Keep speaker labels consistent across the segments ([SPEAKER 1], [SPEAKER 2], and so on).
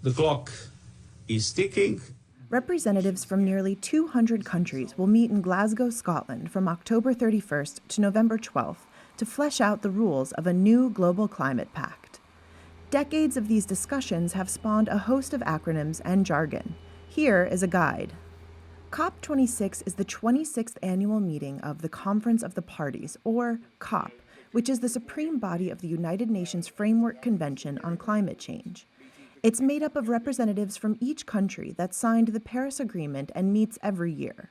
[SPEAKER 1] The clock is ticking.
[SPEAKER 2] Representatives from nearly 200 countries will meet in Glasgow, Scotland from October 31st to November 12th to flesh out the rules of a new global climate pact. Decades of these discussions have spawned a host of acronyms and jargon. Here is a guide. COP26 is the 26th annual meeting of the Conference of the Parties, or COP, which is the supreme body of the United Nations Framework Convention on Climate Change. It's made up of representatives from each country that signed the Paris Agreement and meets every year.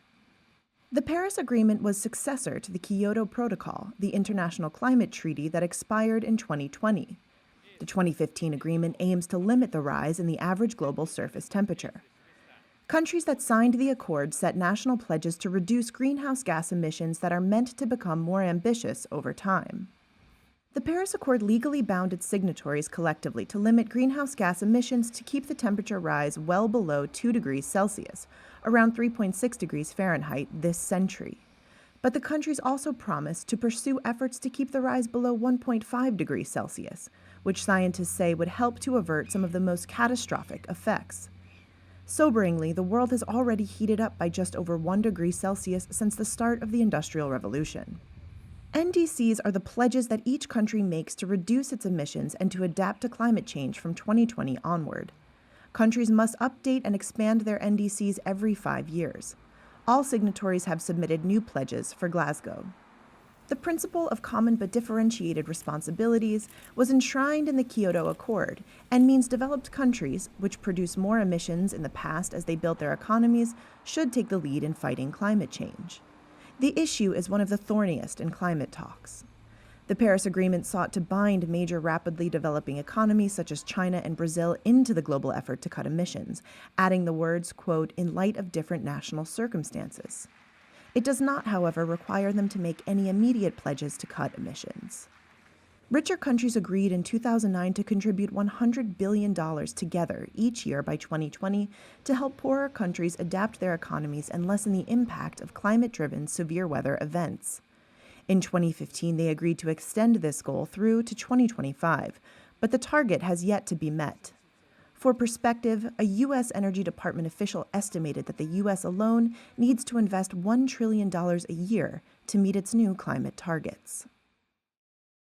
[SPEAKER 2] The Paris Agreement was successor to the Kyoto Protocol, the international climate treaty that expired in 2020. The 2015 agreement aims to limit the rise in the average global surface temperature. Countries that signed the accord set national pledges to reduce greenhouse gas emissions that are meant to become more ambitious over time. The Paris Accord legally bound its signatories collectively to limit greenhouse gas emissions to keep the temperature rise well below 2 degrees Celsius, around 3.6 degrees Fahrenheit, this century. But the countries also promised to pursue efforts to keep the rise below 1.5 degrees Celsius, which scientists say would help to avert some of the most catastrophic effects. Soberingly, the world has already heated up by just over 1 degree Celsius since the start of the Industrial Revolution. NDCs are the pledges that each country makes to reduce its emissions and to adapt to climate change from 2020 onward. Countries must update and expand their NDCs every 5 years. All signatories have submitted new pledges for Glasgow. The principle of common but differentiated responsibilities was enshrined in the Kyoto Accord and means developed countries, which produce more emissions in the past as they built their economies, should take the lead in fighting climate change. The issue is one of the thorniest in climate talks. The Paris Agreement sought to bind major rapidly developing economies such as China and Brazil into the global effort to cut emissions, adding the words, quote, "in light of different national circumstances." It does not, however, require them to make any immediate pledges to cut emissions. Richer countries agreed in 2009 to contribute $100 billion together each year by 2020 to help poorer countries adapt their economies and lessen the impact of climate-driven severe weather events. In 2015, they agreed to extend this goal through to 2025, but the target has yet to be met. For perspective, a U.S. Energy Department official estimated that the U.S. alone needs to invest $1 trillion a year to meet its new climate targets.